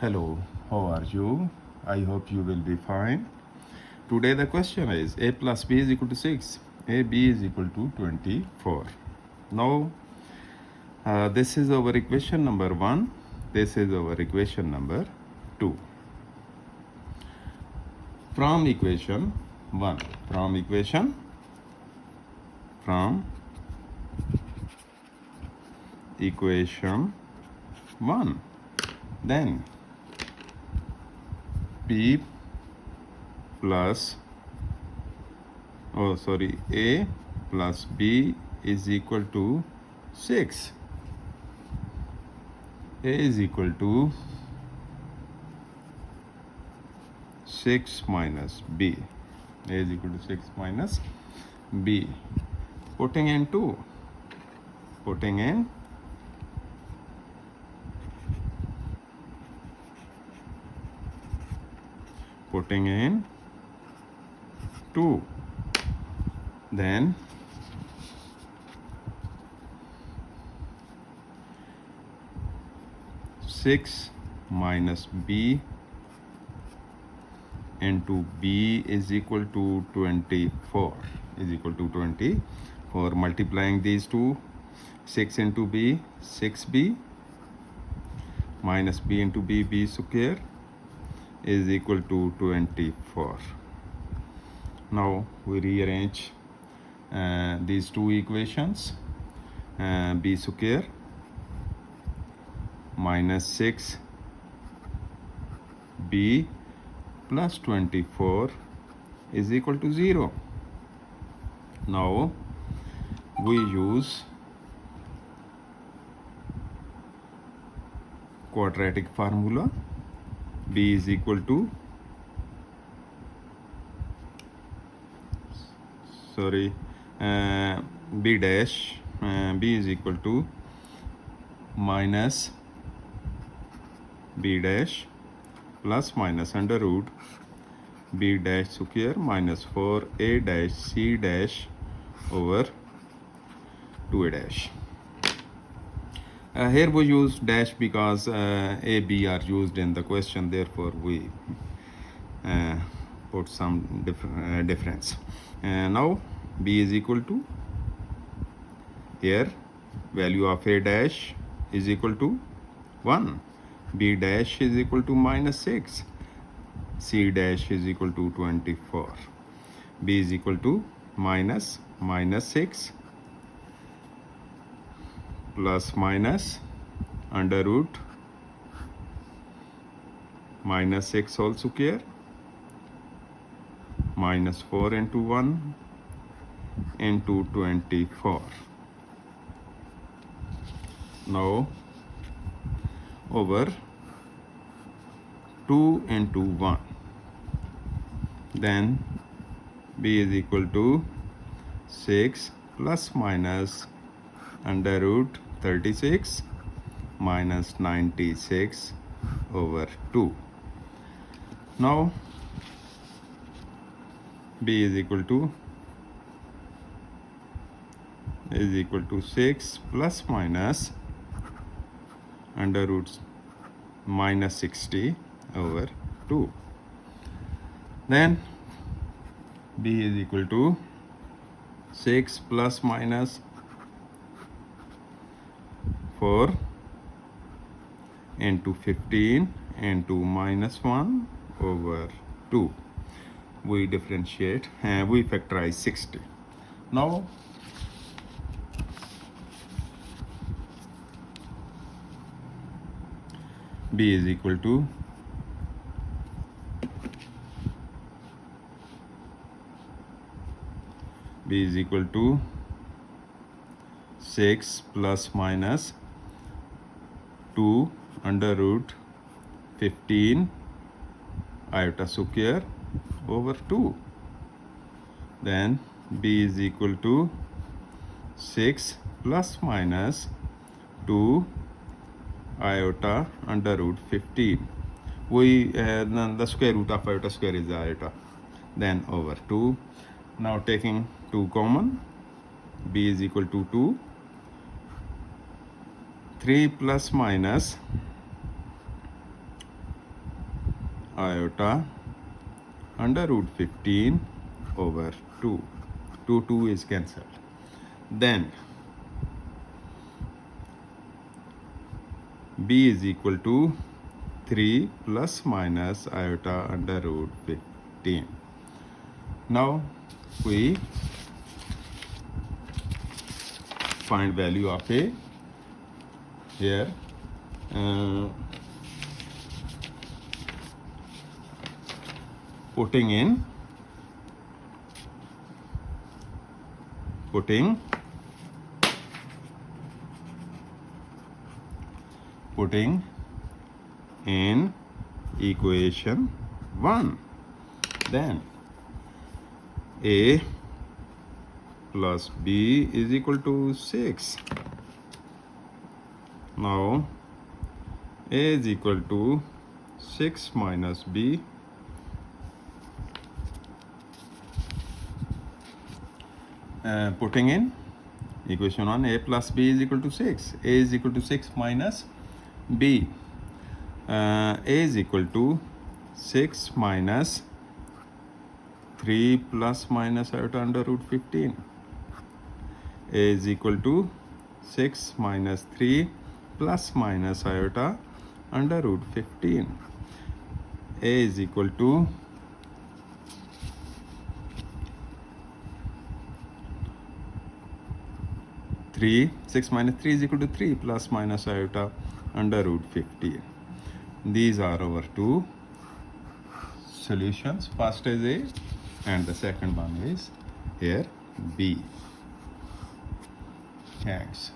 Hello, how are you? I hope you will be fine. Today the question is a plus b is equal to 6, ab is equal to 24. Now this is our equation number 1, this is our equation number 2. From equation 1, from equation 1, then b plus a plus b is equal to 6. A is equal to 6 minus b. A is equal to 6 minus b. Putting in 2. Putting in 2. Then six minus b into b is equal to 24. Is equal to 24. Multiplying these two, 6 into b, 6b minus b into b square is equal to 24. Now we rearrange these two equations. B square minus 6b plus 24 is equal to 0. Now we use quadratic formula. B is equal to b dash b is equal to minus b dash plus minus under root b dash square minus 4a dash c dash over 2a dash. Here we use dash because a, b are used in the question, therefore we put some difference. Now b is equal to, here value of a dash is equal to 1, b dash is equal to minus 6, c dash is equal to 24, b is equal to minus 6 plus minus under root minus 6 whole square minus 4 into 1 into 24. Now over 2 into 1, then b is equal to 6 plus minus under root 36 minus 96 over 2. Now b is equal to 6 plus minus under root minus 60 over 2. Then b is equal to 6 plus minus 4 into 15 into minus 1 over 2. We differentiate and we factorize 60. Now b is equal to b is equal to 6 plus minus 2 under root 15 iota square over 2. Then b is equal to 6 plus minus 2 iota under root 15. We the square root of iota square is iota, then over 2. Now taking 2 common, b is equal to 2. 3 plus minus iota under root 15 over 2. 2 is cancelled. Then b is equal to 3 plus minus iota under root 15. Now we find value of a here. Putting in equation 1, then a plus b is equal to 6. Now a is equal to 6 minus b. Putting in equation 1, a plus b is equal to 6. A is equal to 6 minus b. A is equal to 6 minus 3 plus minus iota under root 15. A is equal to 6 minus 3 plus minus iota under root 15. A is equal to 3. 6 minus 3 is equal to 3 plus minus iota under root 15. These are our two solutions. First is A and the second one is here B. Thanks.